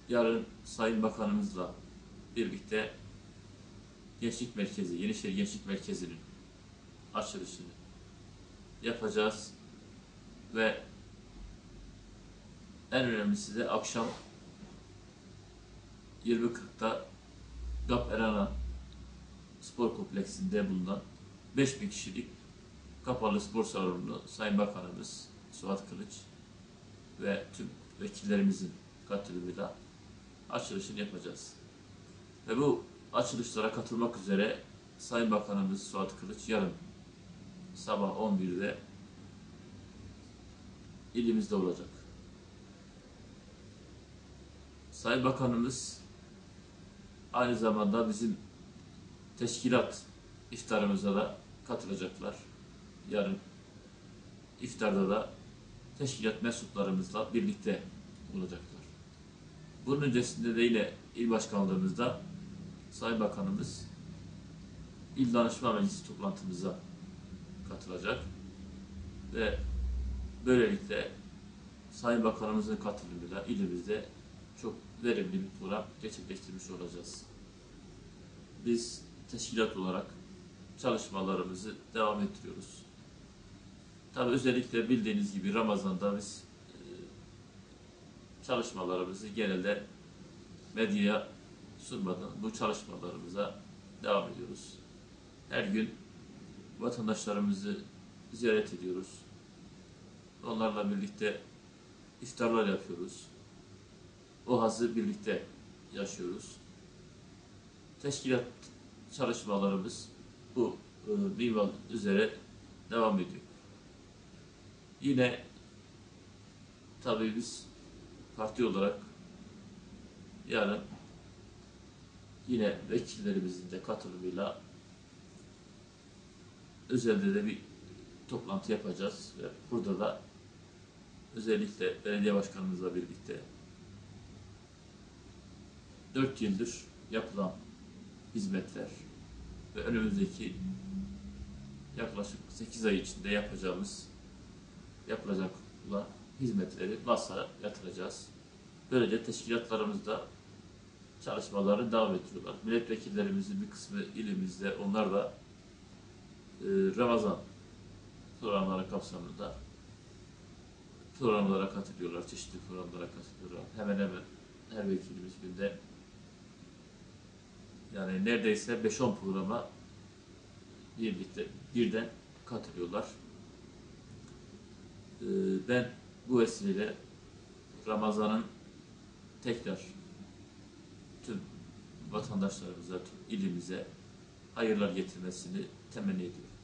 Yarın Sayın Bakanımızla birlikte Gençlik Merkezi, Yenişehir Gençlik Merkezi'nin açılışını yapacağız ve en önemlisi de akşam 20.40'da GAP Arena Spor Kompleksinde bulunan 5.000 kişilik kapalı spor salonunu Sayın Bakanımız Suat Kılıç ve tüm vekillerimizin katılımıyla açılışını yapacağız. Ve bu açılışlara katılmak üzere Sayın Bakanımız Suat Kılıç yarın sabah 11'de ilimizde olacak. Sayın Bakanımız aynı zamanda bizim teşkilat iftarımıza da katılacaklar. Yarın iftarda da teşkilat mensuplarımızla birlikte olacaklar. Bunun öncesinde de yine il başkanlığımızda Sayın Bakanımız İl Danışma Meclisi toplantımıza katılacak ve böylelikle Sayın Bakanımızın katılımıyla ilimizde çok verimli bir program gerçekleştirmiş olacağız. Biz teşkilat olarak çalışmalarımızı devam ettiriyoruz. Tabii özellikle bildiğiniz gibi Ramazan'da biz çalışmalarımızı genelde medyaya sunmadan bu çalışmalarımıza devam ediyoruz. Her gün vatandaşlarımızı ziyaret ediyoruz. Onlarla birlikte iftarlar yapıyoruz. O hazzı birlikte yaşıyoruz. Teşkilat çalışmalarımız bu minval üzere devam ediyor. Yine tabii biz parti olarak yarın yine vekillerimizin de katılımıyla özelde de bir toplantı yapacağız ve burada da özellikle belediye başkanımızla birlikte 4 yıldır yapılan hizmetler ve önümüzdeki yaklaşık 8 ay içinde yapılacak olan hizmetleri masaya yatıracağız. Böylece teşkilatlarımızda çalışmaları devam ettiriyorlar. Milletvekillerimizin bir kısmı ilimizde, onlar da Ramazan programları kapsamında programlara katılıyorlar, çeşitli programlara katılıyorlar. Hemen hemen her vekilimiz günde yani neredeyse 5-10 programa birden katılıyorlar. Ben bu vesileyle Ramazan'ın tekrar tüm vatandaşlarımıza, tüm ilimize hayırlar getirmesini temenni ediyorum.